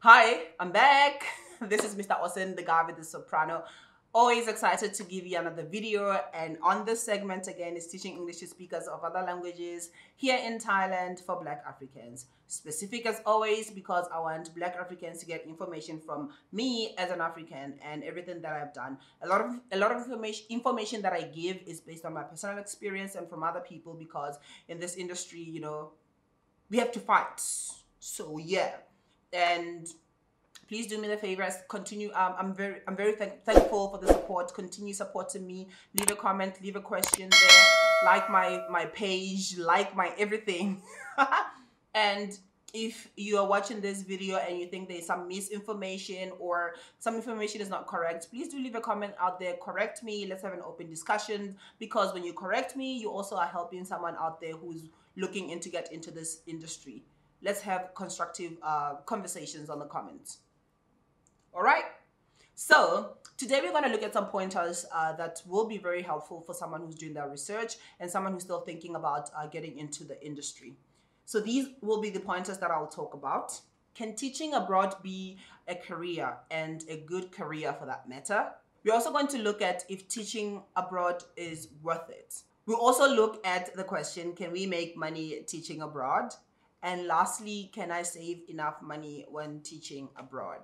Hi, I'm back. This is Mr. Osen, the guy with the soprano. Always excited to give you another video. And on this segment, again, is teaching English to speakers of other languages here in Thailand for Black Africans. Specific as always, because I want Black Africans to get information from me as an African and everything that I've done. A lot of information that I give is based on my personal experience and from other people, because in this industry, we have to fight. So yeah, and please do me the favors, continue. I'm very thankful for the support. Continue supporting me. Leave a comment, leave a question there, like my page, like my everything. And if you are watching this video and you think there's some misinformation or some information is not correct, please do leave a comment out there. Correct me. Let's have an open discussion, because when you correct me, you also are helping someone out there who's looking in to get into this industry. Let's have constructive conversations on the comments. All right. So today we're going to look at some pointers that will be very helpful for someone who's doing their research and someone who's still thinking about getting into the industry. So these will be the pointers that I'll talk about. Can teaching abroad be a career, and a good career for that matter? We're also going to look at if teaching abroad is worth it. We'll also look at the question, can we make money teaching abroad? And lastly, can I save enough money when teaching abroad?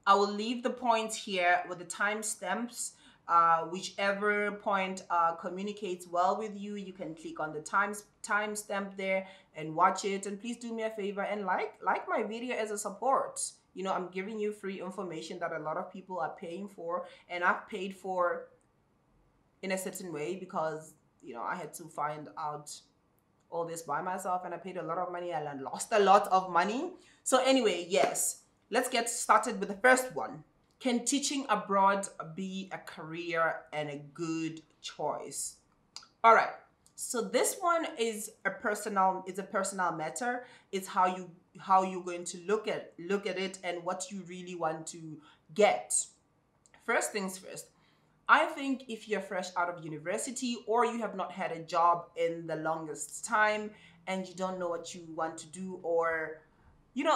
I will leave the points here with the timestamps. Whichever point communicates well with you, you can click on the timestamp there and watch it. And please do me a favor and like my video as a support. I'm giving you free information that a lot of people are paying for, and I've paid for in a certain way, because I had to find out all this by myself, and I paid a lot of money and I lost a lot of money. So anyway, yes, let's get started with the first one. Can teaching abroad be a career and a good choice? All right. So this one is a personal matter. It's how you're going to look at it and what you really want to get. First things first. I think if you're fresh out of university, or you have not had a job in the longest time and you don't know what you want to do, or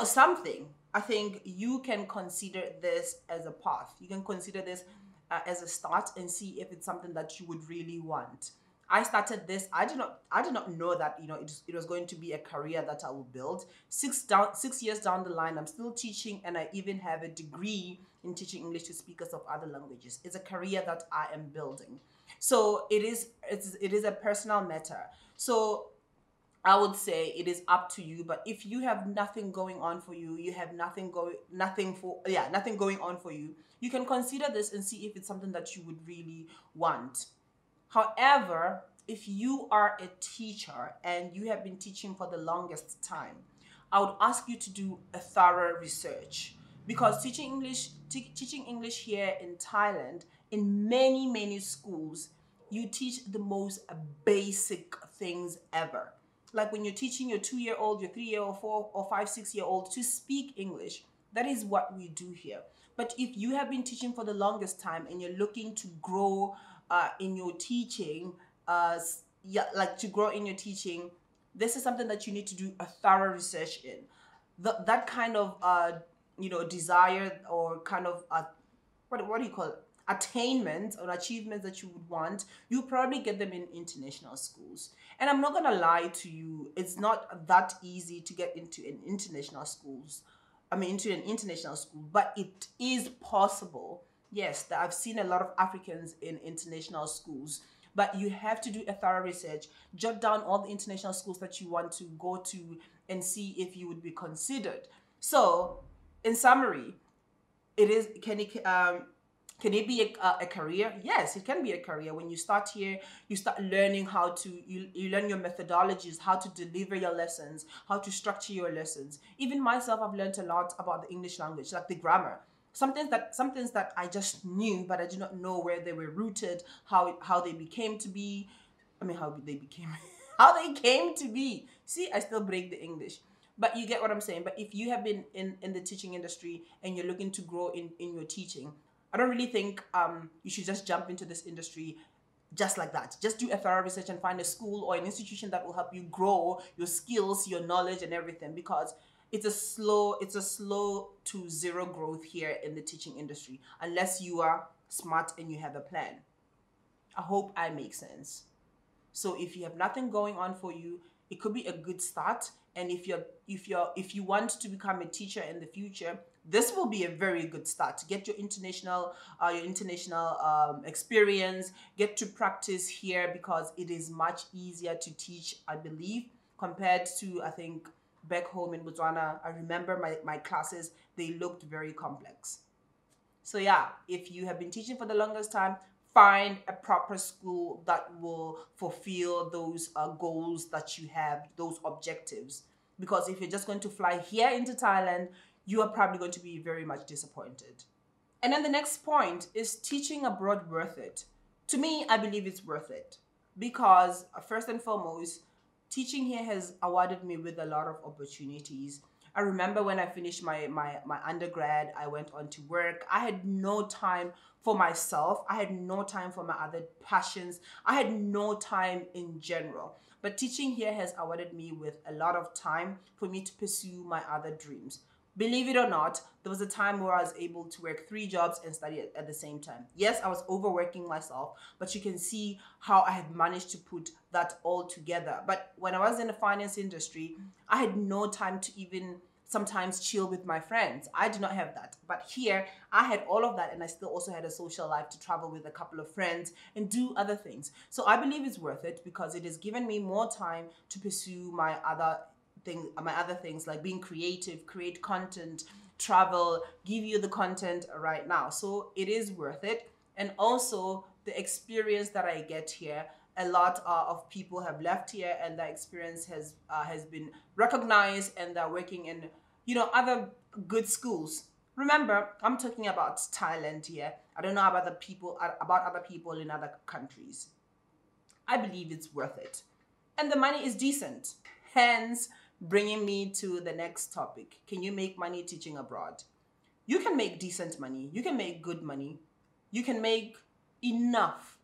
something, I think you can consider this as a path. You can consider this as a start and see if it's something that you would really want. I started this. I did not know that it was going to be a career that I will build. 6 years down the line, I'm still teaching, and I even have a degree in teaching English to speakers of other languages. It's a career that I am building. So it is a personal matter. So I would say it is up to you. But if you have nothing going on for you, you have nothing going on for you, you can consider this and see if it's something that you would really want. However, if you are a teacher and you have been teaching for the longest time, I would ask you to do a thorough research, because teaching English here in Thailand, in many schools, you teach the most basic things ever. Like when you're teaching your 2-year-old, your 3-year-old, 4 or 5, 6-year-old to speak English, that is what we do here. But if you have been teaching for the longest time and you're looking to grow in your teaching, to grow in your teaching, this is something that you need to do a thorough research in. That kind of desire, or kind of what do you call it, attainments or achievements that you would want, you probably get them in international schools. And I'm not gonna lie to you, it's not that easy to get into an international school, but it is possible. Yes, I've seen a lot of Africans in international schools, but you have to do a thorough research. Jot down all the international schools that you want to go to and see if you would be considered. So, in summary, can it be a career? Yes, it can be a career. When you start here, you start learning how to, you learn your methodologies, how to deliver your lessons, how to structure your lessons. Even myself, I've learned a lot about the English language, like the grammar. Some things that I just knew, but I did not know where they were rooted, how they became to be. How they became, how they came to be. See, I still break the English. But you get what I'm saying. But if you have been in the teaching industry and you're looking to grow in your teaching, I don't really think you should just jump into this industry just like that. Just do a thorough research and find a school or an institution that will help you grow your skills, your knowledge, and everything. Because it's a slow to zero growth here in the teaching industry unless you are smart and you have a plan. I hope I make sense. So if you have nothing going on for you, it could be a good start. And if you want to become a teacher in the future, this will be a very good start to get your international experience, get to practice here because it is much easier to teach, I believe, compared to, I think, back home in Botswana. I remember my classes, they looked very complex. So yeah, if you have been teaching for the longest time, find a proper school that will fulfill those goals that you have, those objectives. Because if you're just going to fly here into Thailand, you are probably going to be very much disappointed. And then the next point is teaching abroad worth it? To me, I believe it's worth it because first and foremost, teaching here has awarded me with a lot of opportunities. I remember when I finished my undergrad, I went on to work. I had no time for myself. I had no time for my other passions. I had no time in general. But teaching here has awarded me with a lot of time for me to pursue my other dreams. Believe it or not, there was a time where I was able to work 3 jobs and study at the same time. Yes, I was overworking myself, but you can see how I have managed to put that all together. But when I was in the finance industry, I had no time to even sometimes chill with my friends. I do not have that. But here, I had all of that, and I still also had a social life to travel with a couple of friends and do other things. So I believe it's worth it because it has given me more time to pursue my other things like being creative, create content, travel, give you the content right now. So it is worth it. And also the experience that I get here, a lot of people have left here and that experience has been recognized and they're working in other good schools. Remember, I'm talking about Thailand here. I don't know about other people in other countries. I believe it's worth it. And the money is decent. Hence, bringing me to the next topic. Can you make money teaching abroad? You can make decent money. You can make good money. You can make enough.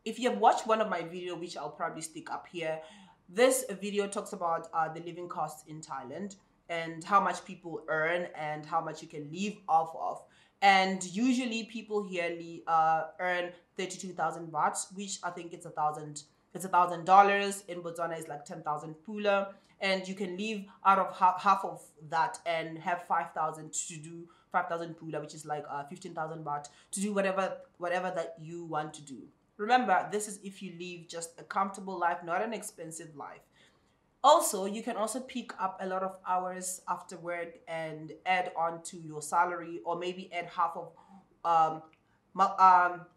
If you have watched one of my videos, which I'll probably stick up here, this video talks about the living costs in Thailand and how much people earn and how much you can live off of. And usually people here earn 32,000 bahts, which I think it's $1,000. In Botswana is like 10,000 pula, and you can live out of half of that and have 5,000 to do 5,000 pula, which is like 15,000 baht, to do whatever that you want to do. Remember, this is if you live just a comfortable life, not an expensive life. Also, you can also pick up a lot of hours after work and add on to your salary, or maybe add half of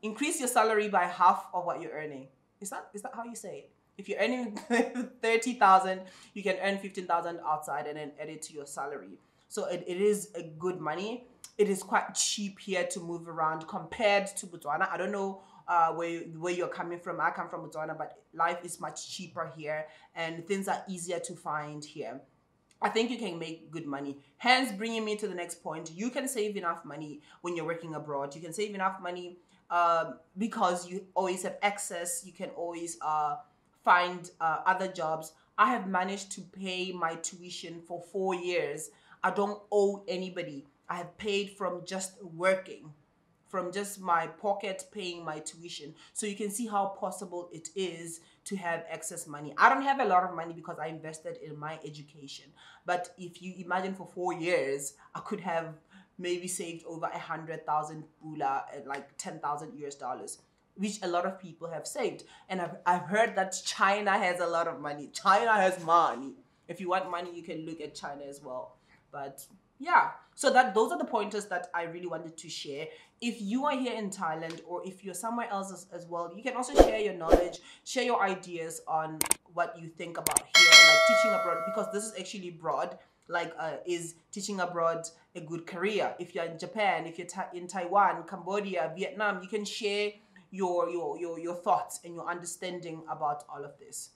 increase your salary by half of what you're earning. Is that how you say it? If you're earning 30,000, you can earn 15,000 outside and then add it to your salary. So it is a good money. It is quite cheap here to move around compared to Botswana. I don't know where you're coming from. I come from Botswana, but life is much cheaper here and things are easier to find here. I think you can make good money. Hence, bringing me to the next point, you can save enough money when you're working abroad. You can save enough money because you always have access. You can always find other jobs. I have managed to pay my tuition for 4 years. I don't owe anybody. I have paid from just working, from just my pocket paying my tuition. So you can see how possible it is to have excess money. I don't have a lot of money because I invested in my education. But if you imagine for 4 years, I could have maybe saved over 100,000 pula, like 10,000 US dollars, which a lot of people have saved. And I've heard that China has a lot of money. China has money. If you want money, you can look at China as well. But yeah, so those are the pointers that I really wanted to share. If you are here in Thailand or if you're somewhere else as well, you can also share your knowledge, share your ideas on what you think about here, like teaching abroad, because this is actually broad. Like, is teaching abroad a good career? If you're in Japan, if you're in Taiwan, Cambodia, Vietnam, you can share your thoughts and your understanding about all of this.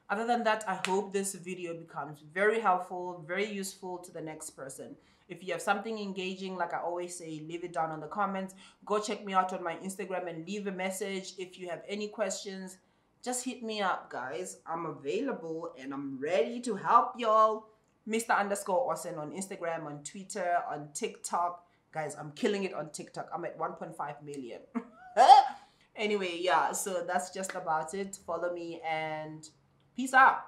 Other than that, I hope this video becomes very helpful, very useful to the next person. If you have something engaging, like I always say, leave it down in the comments. Go check me out on my Instagram and leave a message. If you have any questions, just hit me up, guys. I'm available and I'm ready to help y'all. Mr. underscore Osen on Instagram, on Twitter, on TikTok. Guys, I'm killing it on TikTok. I'm at 1.5 million. Anyway, yeah, so that's just about it. Follow me and peace out.